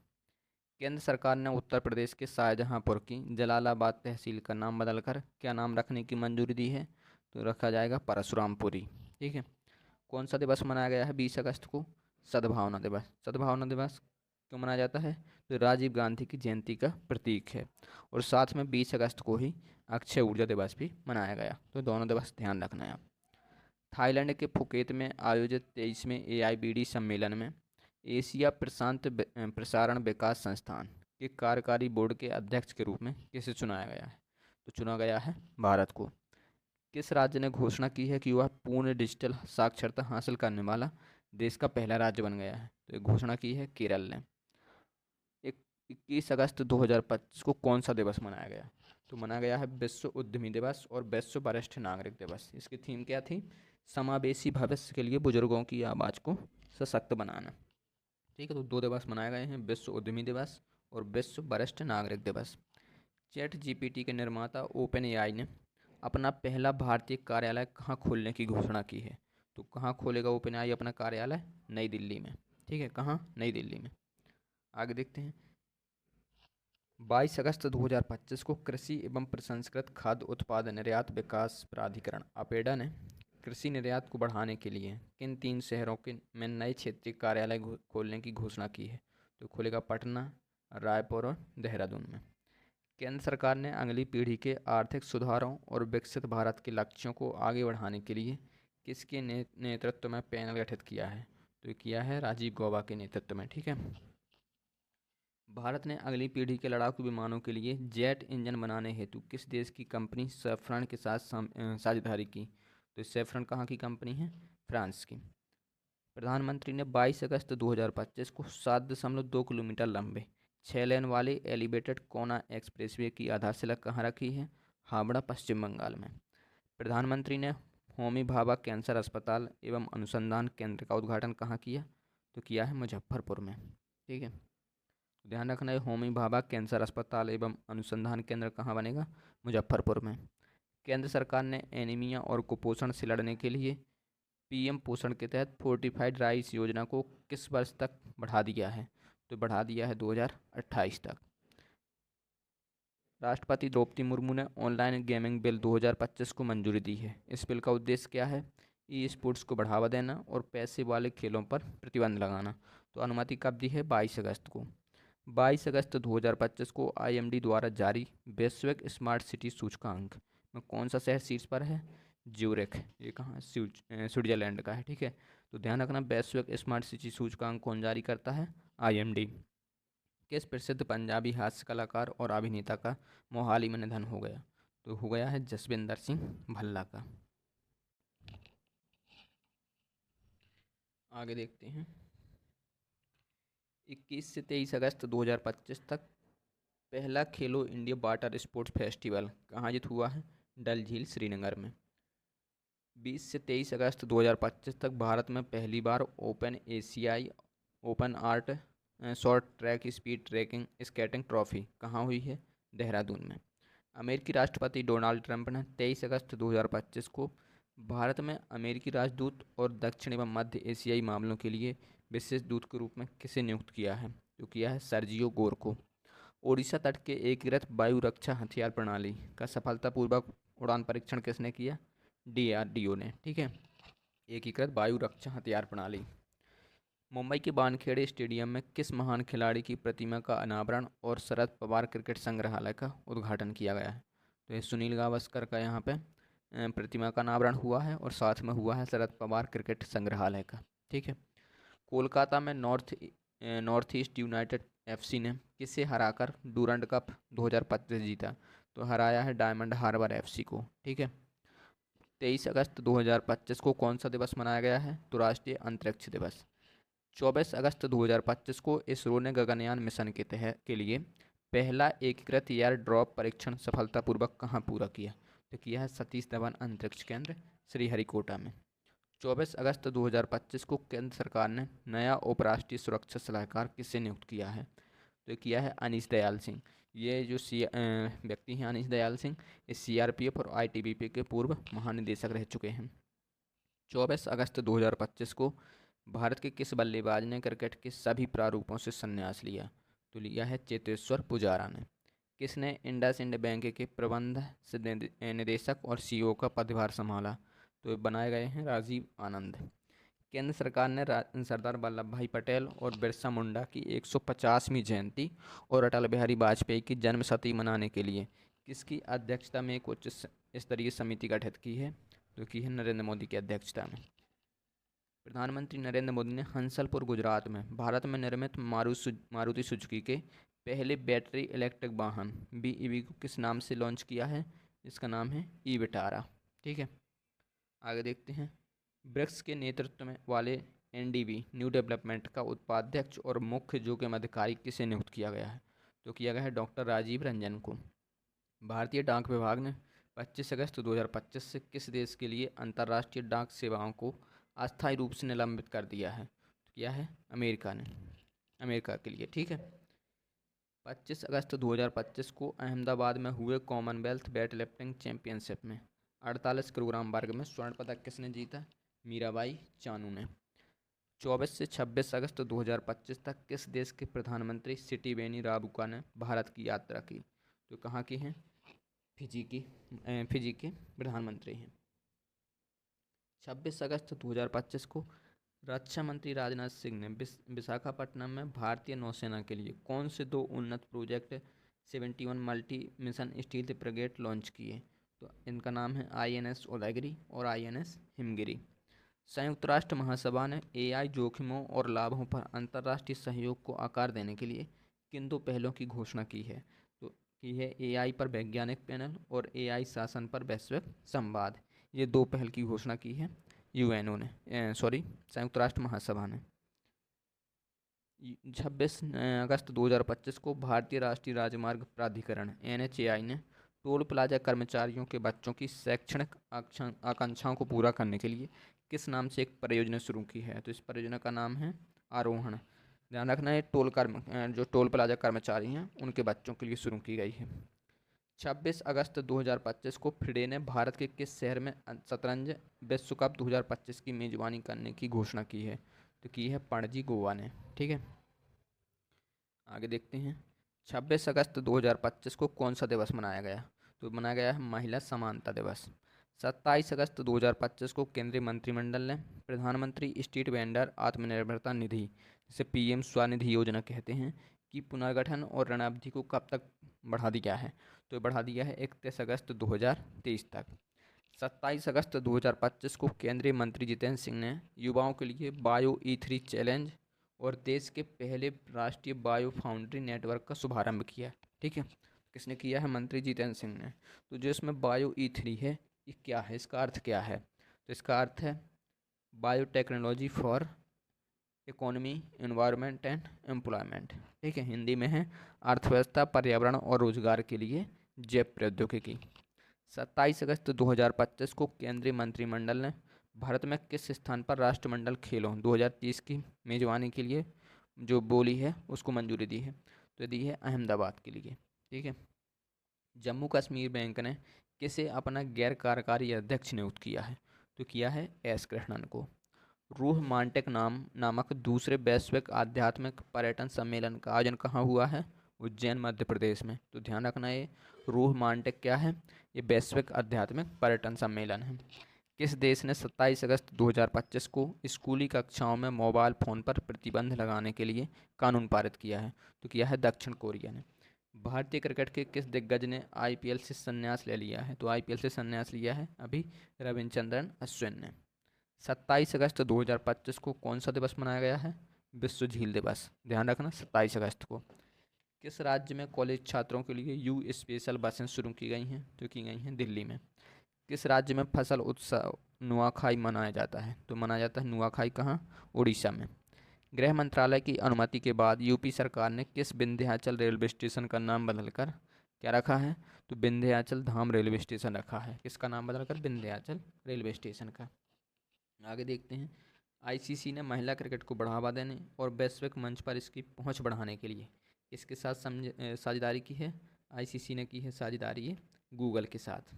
केंद्र सरकार ने उत्तर प्रदेश के शाहजहांपुर की जलालाबाद तहसील का नाम बदलकर क्या नाम रखने की मंजूरी दी है? तो रखा जाएगा परशुरामपुरी। ठीक है। कौन सा दिवस मनाया गया है 20 अगस्त को? सद्भावना दिवस। सद्भावना दिवस क्यों मनाया जाता है? तो राजीव गांधी की जयंती का प्रतीक है। और साथ में 20 अगस्त को ही अक्षय ऊर्जा दिवस भी मनाया गया। तो दोनों दिवस ध्यान रखना है आप। थाईलैंड के फुकेत में आयोजित 23वें AIBD सम्मेलन में एशिया प्रशांत प्रसारण विकास संस्थान के कार्यकारी बोर्ड के अध्यक्ष के रूप में किसे चुनाया गया है? तो चुना गया है भारत को। किस राज्य ने घोषणा की है कि वह पूर्ण डिजिटल साक्षरता हासिल करने वाला देश का पहला राज्य बन गया है? तो ये घोषणा की है केरल ने। 21 अगस्त 2025 को कौन सा दिवस मनाया गया? तो मनाया गया है विश्व उद्यमी दिवस और विश्व वरिष्ठ नागरिक दिवस। इसकी थीम क्या थी? समावेशी भविष्य के लिए बुजुर्गों की आवाज़ को सशक्त बनाना। ठीक है। तो दो दिवस मनाए गए हैं, विश्व उद्यमी दिवस और विश्व वरिष्ठ नागरिक दिवस। ChatGPT के निर्माता OpenAI ने अपना पहला भारतीय कार्यालय कहाँ खोलने की घोषणा की है? तो कहाँ खोलेगा OpenAI अपना कार्यालय? नई दिल्ली में। ठीक है। कहाँ? नई दिल्ली में। आगे देखते हैं। 22 अगस्त 2025 को कृषि एवं प्रसंस्कृत खाद्य उत्पाद निर्यात विकास प्राधिकरण अपेडा ने कृषि निर्यात को बढ़ाने के लिए किन 3 शहरों के में नए क्षेत्रीय कार्यालय खोलने की घोषणा की है? तो खोलेगा पटना, रायपुर और देहरादून में। केंद्र सरकार ने अगली पीढ़ी के आर्थिक सुधारों और विकसित भारत के लक्ष्यों को आगे बढ़ाने के लिए किसके नेतृत्व में पैनल गठित किया है? तो ये किया है राजीव गौबा के नेतृत्व में। ठीक है। भारत ने अगली पीढ़ी के लड़ाकू विमानों के लिए जेट इंजन बनाने हेतु किस देश की कंपनी सैफ्रन के साथ साझेदारी की? तो सैफ्रन कहाँ की कंपनी है? फ्रांस की। प्रधानमंत्री ने 22 अगस्त 2025 को 7.2 किलोमीटर लंबे 6 लेन वाले एलिवेटेड कोना एक्सप्रेसवे की आधारशिला कहाँ रखी है? हावड़ा, पश्चिम बंगाल में। प्रधानमंत्री ने होमी भाभा कैंसर अस्पताल एवं अनुसंधान केंद्र का उद्घाटन कहाँ किया? तो किया है मुजफ्फरपुर में। ठीक है। ध्यान रखना है, होमी भाभा कैंसर अस्पताल एवं अनुसंधान केंद्र कहाँ बनेगा? मुजफ्फरपुर में। केंद्र सरकार ने एनीमिया और कुपोषण से लड़ने के लिए PM पोषण के तहत फोर्टिफाइड राइस योजना को किस वर्ष तक बढ़ा दिया है? तो बढ़ा दिया है 2028 तक। राष्ट्रपति द्रौपदी मुर्मू ने ऑनलाइन गेमिंग बिल 2025 को मंजूरी दी है। इस बिल का उद्देश्य क्या है? स्पोर्ट्स को बढ़ावा देना और पैसे वाले खेलों पर प्रतिबंध लगाना। तो अनुमति कब दी है? 22 अगस्त को। 22 अगस्त 2025 को IMD द्वारा जारी वैश्विक स्मार्ट सिटी सूचकांक में कौन सा शहर शीर्ष पर है? ज्यूरिख। ये कहाँ? स्विट्जरलैंड का है। ठीक है। तो ध्यान रखना, वैश्विक स्मार्ट सिटी सूचकांक कौन जारी करता है? IMD। किस प्रसिद्ध पंजाबी हास्य कलाकार और अभिनेता का मोहाली में निधन हो गया? तो हो गया है जसविंदर सिंह भल्ला का। आगे देखते हैं। 21 से 23 अगस्त 2025 तक पहला खेलो इंडिया वाटर स्पोर्ट्स फेस्टिवल कहाँ आयोजित हुआ है? डल झील, श्रीनगर में। 20 से 23 अगस्त 2025 तक भारत में पहली बार ओपन एशियाई open art short track speed tracking skating trophy कहाँ हुई है? देहरादून में। अमेरिकी राष्ट्रपति डोनाल्ड ट्रंप ने 23 अगस्त 2025 को भारत में अमेरिकी राजदूत और दक्षिण एवं मध्य एशियाई मामलों के लिए विशेष दूत के रूप में किसे नियुक्त किया है? तो किया है सर्जियो गोर को। ओडिशा तट के एकीकृत वायु रक्षा हथियार प्रणाली का सफलतापूर्वक उड़ान परीक्षण किसने किया? DRDO ने। ठीक है। एकीकृत वायु रक्षा हथियार प्रणाली। मुंबई के वानखेड़े स्टेडियम में किस महान खिलाड़ी की प्रतिमा का अनावरण और शरद पवार क्रिकेट संग्रहालय का उद्घाटन किया गया है? तो ये सुनील गावस्कर का यहाँ पे प्रतिमा का अनावरण हुआ है और साथ में हुआ है शरद पवार क्रिकेट संग्रहालय का। ठीक है। कोलकाता में नॉर्थ ईस्ट यूनाइटेड एफसी ने किसे हराकर डूरंड कप 2025 जीता? तो हराया है डायमंड हार्बर एफसी को। ठीक है। 23 अगस्त 2025 को कौन सा दिवस मनाया गया है? तो राष्ट्रीय अंतरिक्ष दिवस। 24 अगस्त 2025 को इसरो ने गगनयान मिशन के लिए पहला एकीकृत एयर ड्रॉप परीक्षण सफलतापूर्वक कहाँ पूरा किया? तो किया है सतीश धवन अंतरिक्ष केंद्र श्रीहरिकोटा में। 24 अगस्त 2025 को केंद्र सरकार ने नया उपराष्ट्रीय सुरक्षा सलाहकार किसे नियुक्त किया है? तो किया है अनीश दयाल सिंह। ये जो व्यक्ति हैं अनीश दयाल सिंह, ये सीआरपीएफ और आईटीबीपी के पूर्व महानिदेशक रह चुके हैं। 24 अगस्त 2025 को भारत के किस बल्लेबाज ने क्रिकेट के सभी प्रारूपों से संन्यास लिया? तो लिया है चेतेश्वर पुजारा ने। किसने इंडसइंड बैंक के प्रबंध निदेशक और सीईओ का पदभार संभाला? तो बनाए गए हैं राजीव आनंद। केंद्र सरकार ने सरदार वल्लभ भाई पटेल और बिरसा मुंडा की 150वीं जयंती और अटल बिहारी वाजपेयी की जन्मशती मनाने के लिए किसकी अध्यक्षता में एक उच्च स्तरीय समिति गठित की है? तो की है नरेंद्र मोदी की अध्यक्षता में। प्रधानमंत्री नरेंद्र मोदी ने हंसलपुर गुजरात में भारत में निर्मित मारुति सुजुकी के पहले बैटरी इलेक्ट्रिक वाहन BEV को किस नाम से लॉन्च किया है? इसका नाम है ई विटारा। ठीक है। आगे देखते हैं। ब्रिक्स के नेतृत्व में वाले NDB न्यू डेवलपमेंट का उपाध्यक्ष और मुख्य जोखिम अधिकारी किसे नियुक्त किया गया है? तो किया गया है डॉक्टर राजीव रंजन को। भारतीय डाक विभाग ने 25 अगस्त 2025 से किस देश के लिए अंतर्राष्ट्रीय डाक सेवाओं को अस्थायी रूप से निलंबित कर दिया है? तो किया है अमेरिका ने, अमेरिका के लिए। ठीक है। 25 अगस्त 2025 को अहमदाबाद में हुए कॉमनवेल्थ वेटलिफ्टिंग चैंपियनशिप में 48 किलोग्राम वर्ग में स्वर्ण पदक किसने जीता? मीराबाई चानू ने। 24 से 26 अगस्त 2025 तक किस देश के प्रधानमंत्री सिटिवेनी राबुका ने भारत की यात्रा की? तो कहाँ की हैं? फिजी के प्रधानमंत्री हैं। 26 अगस्त 2025 को रक्षा मंत्री राजनाथ सिंह ने विशाखापट्टनम में भारतीय नौसेना के लिए कौन से दो उन्नत project 71 multi mission stealth frigate launch किए? तो इनका नाम है INS उदयगिरी और INS हिमगिरी। संयुक्त राष्ट्र महासभा ने AI जोखिमों और लाभों पर अंतर्राष्ट्रीय सहयोग को आकार देने के लिए किन दो पहलों की घोषणा की है? तो की है AI पर वैज्ञानिक पैनल और AI शासन पर वैश्विक संवाद। ये दो पहल की घोषणा की है UNO ने, संयुक्त राष्ट्र महासभा ने। 26 अगस्त 2025 को भारतीय राष्ट्रीय राजमार्ग प्राधिकरण NHAI ने टोल प्लाजा कर्मचारियों के बच्चों की शैक्षणिक आकांक्षाओं को पूरा करने के लिए किस नाम से एक परियोजना शुरू की है? तो इस परियोजना का नाम है आरोहण। ध्यान रखना है जो टोल प्लाजा कर्मचारी हैं उनके बच्चों के लिए शुरू की गई है। 26 अगस्त 2025 को फिडे ने भारत के किस शहर में शतरंज विश्व कप 2025 की मेजबानी करने की घोषणा की है? तो की है पणजी, गोवा ने। ठीक है। आगे देखते हैं। 26 अगस्त 2025 को कौन सा दिवस मनाया गया? तो मनाया गया है महिला समानता दिवस। 27 अगस्त 2025 को केंद्रीय मंत्रिमंडल ने प्रधानमंत्री स्ट्रीट वेंडर आत्मनिर्भरता निधि, जिसे PM स्वनिधि योजना कहते हैं, की पुनर्गठन और ऋण अवधि को कब तक बढ़ा दिया है? तो बढ़ा दिया है 31 अगस्त 2023 तक। 27 अगस्त 2025 को केंद्रीय मंत्री जितेंद्र सिंह ने युवाओं के लिए बायो E3 चैलेंज और देश के पहले राष्ट्रीय बायो फाउंड्री नेटवर्क का शुभारंभ किया। ठीक है। किसने किया है? मंत्री जितेंद्र सिंह ने। तो जो इसमें बायो E3 है, ये क्या है, इसका अर्थ क्या है? तो इसका अर्थ है biotechnology for economy, environment and employment. ठीक है। हिंदी में है अर्थव्यवस्था, पर्यावरण और रोजगार के लिए जैव प्रौद्योगिकी। 27 अगस्त 2025 को केंद्रीय मंत्रिमंडल ने भारत में किस स्थान पर राष्ट्रमंडल खेलों 2030 की मेजबानी के लिए जो बोली है उसको मंजूरी दी है? तो दी है अहमदाबाद के लिए। ठीक है। जम्मू कश्मीर बैंक ने किसे अपना गैर कार्यकारी अध्यक्ष नियुक्त किया है? तो किया है S कृष्णन को। रूह मांटेक नामक दूसरे वैश्विक आध्यात्मिक पर्यटन सम्मेलन का आयोजन कहाँ हुआ है? उज्जैन, मध्य प्रदेश में। तो ध्यान रखना, ये रूह मांटेक क्या है? ये वैश्विक आध्यात्मिक पर्यटन सम्मेलन है। किस देश ने 27 अगस्त 2025 को स्कूली कक्षाओं में मोबाइल फ़ोन पर प्रतिबंध लगाने के लिए कानून पारित किया है? तो किया है दक्षिण कोरिया ने। भारतीय क्रिकेट के किस दिग्गज ने आईपीएल से संन्यास ले लिया है? तो आईपीएल से संन्यास लिया है अभी रविचंद्रन अश्विन ने। 27 अगस्त 2025 को कौन सा दिवस मनाया गया है? विश्व झील दिवस। ध्यान रखना 27 अगस्त को। किस राज्य में कॉलेज छात्रों के लिए यू स्पेशल बसें शुरू की गई हैं? तो की गई हैं दिल्ली में। किस राज्य में फसल उत्सव नुआखाई मनाया जाता है? तो मनाया जाता है नुआखाई कहाँ? उड़ीसा में। गृह मंत्रालय की अनुमति के बाद यूपी सरकार ने किस विंध्याचल रेलवे स्टेशन का नाम बदलकर क्या रखा है? तो विंध्याचल धाम रेलवे स्टेशन रखा है। किसका नाम बदलकर? विंध्याचल रेलवे स्टेशन का। आगे देखते हैं। आईसीसी ने महिला क्रिकेट को बढ़ावा देने और वैश्विक मंच पर इसकी पहुंच बढ़ाने के लिए इसके साथ साझेदारी की है। आईसीसी ने की है साझेदारी ये गूगल के साथ।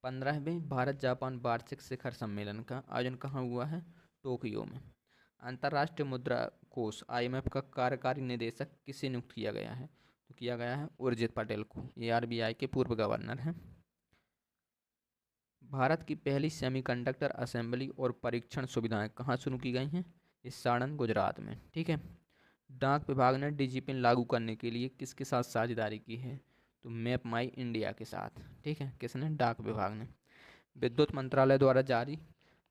15वें भारत जापान वार्षिक शिखर सम्मेलन का आयोजन कहाँ हुआ है? टोक्यो में। अंतर्राष्ट्रीय मुद्रा कोष आईएमएफ का कार्यकारी निदेशक किसे नियुक्त किया गया है? तो किया गया है उर्जित पटेल को। ये आरबीआई के पूर्व गवर्नर हैं। भारत की पहली सेमीकंडक्टर असेंबली और परीक्षण सुविधाएं कहाँ शुरू की गई हैं? इस साड़न गुजरात में। ठीक है। डाक विभाग ने डिजिपिन लागू करने के लिए किसके साथ साझेदारी की है? तो मैप माई इंडिया के साथ। ठीक है। किसने? डाक विभाग ने। विद्युत मंत्रालय द्वारा जारी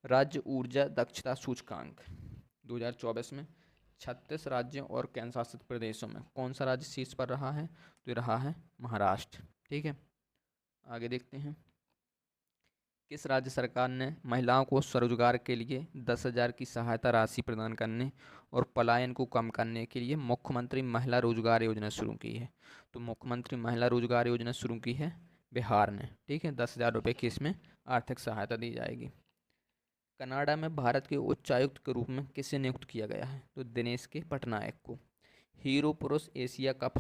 राज्य ऊर्जा दक्षता सूचकांक 2024 में 36 राज्यों और केंद्र शासित प्रदेशों में कौन सा राज्य शीर्ष पर रहा है? तो ये रहा है महाराष्ट्र। ठीक है। आगे देखते हैं। किस राज्य सरकार ने महिलाओं को स्वरोजगार के लिए 10,000 की सहायता राशि प्रदान करने और पलायन को कम करने के लिए मुख्यमंत्री महिला रोजगार योजना शुरू की है? तो मुख्यमंत्री महिला रोजगार योजना शुरू की है बिहार ने। ठीक है। 10,000 रुपये की इसमें आर्थिक सहायता दी जाएगी। कनाडा में भारत के उच्चायुक्त के रूप में किसे नियुक्त किया गया है? तो दिनेश के पटनायक को। हीरो पुरुष एशिया कप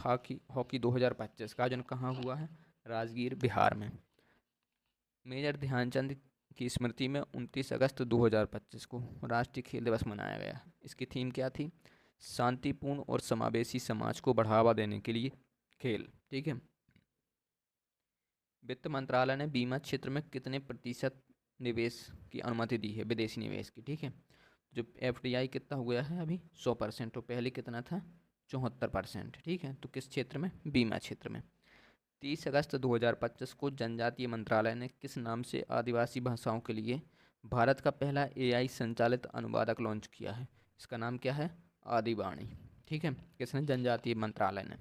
हॉकी 2025 का आयोजन कहाँ हुआ है? राजगीर बिहार में। मेजर ध्यानचंद की स्मृति में 29 अगस्त 2025 को राष्ट्रीय खेल दिवस मनाया गया। इसकी थीम क्या थी? शांतिपूर्ण और समावेशी समाज को बढ़ावा देने के लिए खेल। ठीक है। वित्त मंत्रालय ने बीमा क्षेत्र में कितने प्रतिशत निवेश की अनुमति दी है? विदेशी निवेश की। ठीक है। जो एफडीआई कितना हो गया है अभी? 100%। तो पहले कितना था? 74%। ठीक है। तो किस क्षेत्र में? बीमा क्षेत्र में। 30 अगस्त 2025 को जनजातीय मंत्रालय ने किस नाम से आदिवासी भाषाओं के लिए भारत का पहला एआई संचालित अनुवादक लॉन्च किया है? इसका नाम क्या है? आदिवाणी। ठीक है। किसने? जनजातीय मंत्रालय ने।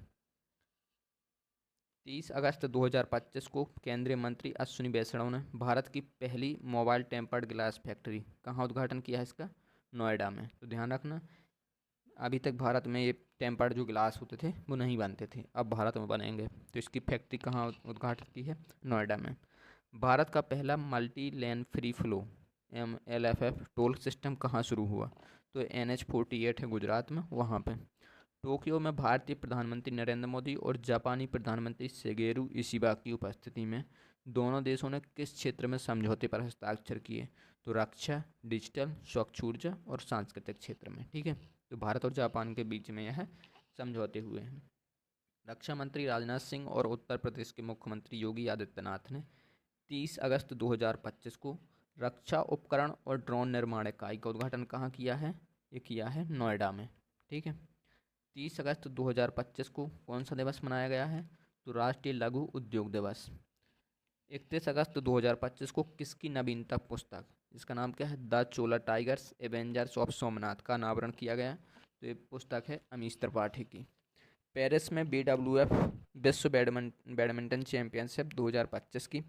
30 अगस्त 2025 को केंद्रीय मंत्री अश्विनी वैष्णव ने भारत की पहली मोबाइल टेम्पर्ड ग्लास फैक्ट्री कहाँ उद्घाटन किया है इसका? नोएडा में। तो ध्यान रखना अभी तक भारत में ये टेम्पर्ड जो गिलास होते थे वो नहीं बनते थे, अब भारत में बनेंगे। तो इसकी फैक्ट्री कहाँ उद्घाटित की है? नोएडा में। भारत का पहला multi lane free flow MLFF toll system कहाँ शुरू हुआ? तो NH48 है गुजरात में, वहाँ पे। टोक्यो में भारतीय प्रधानमंत्री नरेंद्र मोदी और जापानी प्रधानमंत्री शिगेरू इशिबा की उपस्थिति में दोनों देशों ने किस क्षेत्र में समझौते पर हस्ताक्षर किए? तो रक्षा, डिजिटल, स्वच्छ ऊर्जा और सांस्कृतिक क्षेत्र में। ठीक है। तो भारत और जापान के बीच में यह समझौते हुए हैं। रक्षा मंत्री राजनाथ सिंह और उत्तर प्रदेश के मुख्यमंत्री योगी आदित्यनाथ ने 30 अगस्त 2025 को रक्षा उपकरण और ड्रोन निर्माण इकाई का उद्घाटन कहाँ किया है? ये किया है नोएडा में। ठीक है। 30 अगस्त 2025 को कौन सा दिवस मनाया गया है? तो राष्ट्रीय लघु उद्योग दिवस। 31 अगस्त 2025 को किसकी नवीनतम पुस्तक, इसका नाम क्या है? The Chola tigers Avengers of Somnath का अनावरण किया गया। तो ये पुस्तक है अमीश त्रिपाठी की। पेरिस में BWF विश्व बैडमिंटन चैंपियनशिप 2025 की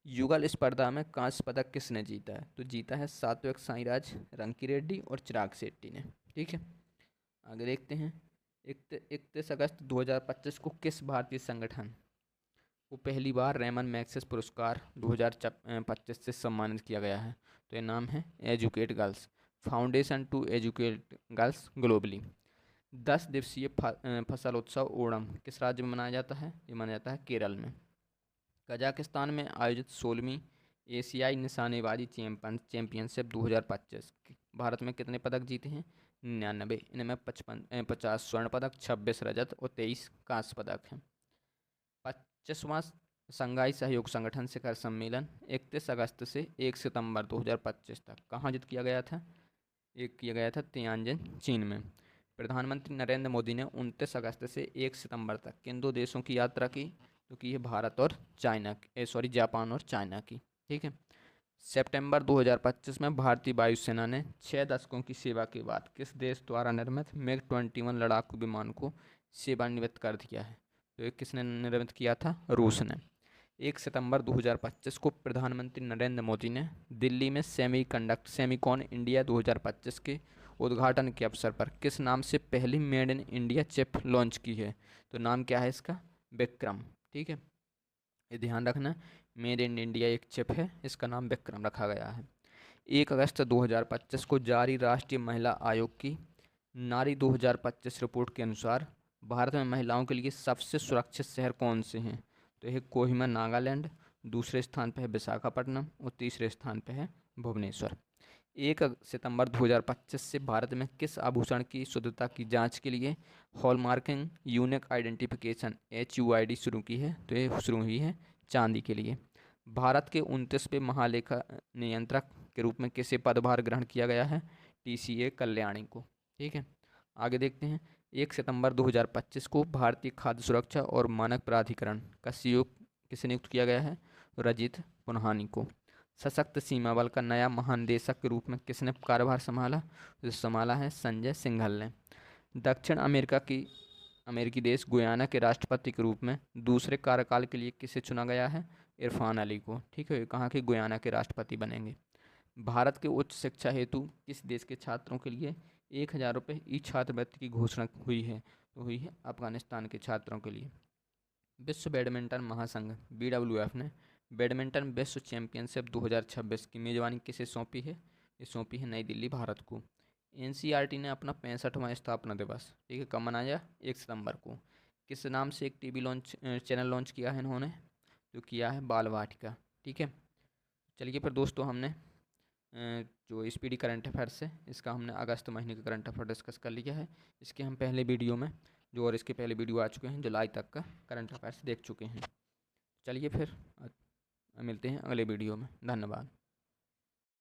युगल स्पर्धा में कांस्य पदक किसने जीता है? तो जीता है सात्विक साईराज रंकी रेड्डी और चिराग शेट्टी ने। ठीक है। आगे देखते हैं। 31 अगस्त 2025 को किस भारतीय संगठन को पहली बार रेमन मैग्सेस पुरस्कार 2025 से सम्मानित किया गया है? तो ये नाम है Educate Girls Foundation to educate girls globally. 10 दिवसीय फसल उत्सव ओणम किस राज्य में मनाया जाता है? ये मनाया जाता है केरल में। कजाकिस्तान में आयोजित 16वीं एशियाई निशानेबाजी चैंपियनशिप 2025 भारत में कितने पदक जीते हैं? 99। इनमें 50 स्वर्ण पदक, 26 रजत और 23 कांस्य पदक हैं। 25वां शंघाई सहयोग संगठन शिखर सम्मेलन 31 अगस्त से 1 सितंबर 2025 तक कहाँ आयोजित किया गया था? एक किया गया था तियानजिन, चीन में। प्रधानमंत्री नरेंद्र मोदी ने 29 अगस्त से 1 सितंबर तक किन दो देशों की यात्रा की? तो की है भारत और जापान और चाइना की। ठीक है। सितंबर 2025 में भारतीय वायुसेना ने 6 दशकों की सेवा के बाद किस देश द्वारा निर्मित MiG-21 लड़ाकू विमान को सेवानिवृत्त कर दिया है? तो ये किसने निर्मित किया था? रूस ने। 1 सितंबर 2025 को प्रधानमंत्री नरेंद्र मोदी ने दिल्ली में सेमीकॉन इंडिया 2025 के उद्घाटन के अवसर पर किस नाम से पहली made in India chip launch की है? तो नाम क्या है इसका? विक्रम। ठीक है, ये ध्यान रखना, मेड इन इंडिया एक चिप है, इसका नाम विक्रम रखा गया है। 1 अगस्त 2025 को जारी राष्ट्रीय महिला आयोग की नारी 2025 रिपोर्ट के अनुसार भारत में महिलाओं के लिए सबसे सुरक्षित शहर कौन से हैं? तो यह कोहिमा नागालैंड, दूसरे स्थान पर है विशाखापट्टनम और तीसरे स्थान पर है भुवनेश्वर। 1 सितंबर 2025 से भारत में किस आभूषण की शुद्धता की जांच के लिए हॉलमार्किंग यूनिक आइडेंटिफिकेशन HUID शुरू की है? तो ये शुरू हुई है चांदी के लिए। भारत के 29वें महालेखा नियंत्रक के रूप में किसे पदभार ग्रहण किया गया है? TCA कल्याणी को। ठीक है, आगे देखते हैं। 1 सितंबर 2025 को भारतीय खाद्य सुरक्षा और मानक प्राधिकरण का CEO किसे नियुक्त किया गया है? रजित पुन्हानी को। सशक्त सीमा बल का नया महानिदेशक के रूप में किसने कार्यभार संभाला? जो संभाला है संजय सिंघल ने। दक्षिण अमेरिकी देश गुयाना के राष्ट्रपति के रूप में दूसरे कार्यकाल के लिए किसे चुना गया है? इरफान अली को। ठीक है, कहाँ के? गुयाना के राष्ट्रपति बनेंगे। भारत के उच्च शिक्षा हेतु किस देश के छात्रों के लिए 1,000 रुपये ई छात्रवृत्ति की घोषणा हुई है? तो हुई है अफगानिस्तान के छात्रों के लिए। विश्व बैडमिंटन महासंघ BWF ने बैडमिंटन विश्व चैंपियनशिप 2026 की मेजबानी किसे सौंपी है? ये सौंपी है नई दिल्ली, भारत को। NCERT ने अपना 65वां स्थापना दिवस, ठीक है, कब मनाया? 1 सितंबर को। किस नाम से एक टीवी चैनल लॉन्च किया है इन्होंने? जो किया है बाल वाटिका। ठीक है, चलिए फिर दोस्तों, हमने जो स्पीडी करंट अफेयर्स है इसका हमने अगस्त महीने का करंट अफेयर डिस्कस कर लिया है। इसके हम पहले वीडियो में इसके पहले वीडियो आ चुके हैं, जुलाई तक का करंट अफेयर्स देख चुके हैं। चलिए फिर मिलते हैं अगले वीडियो में। धन्यवाद।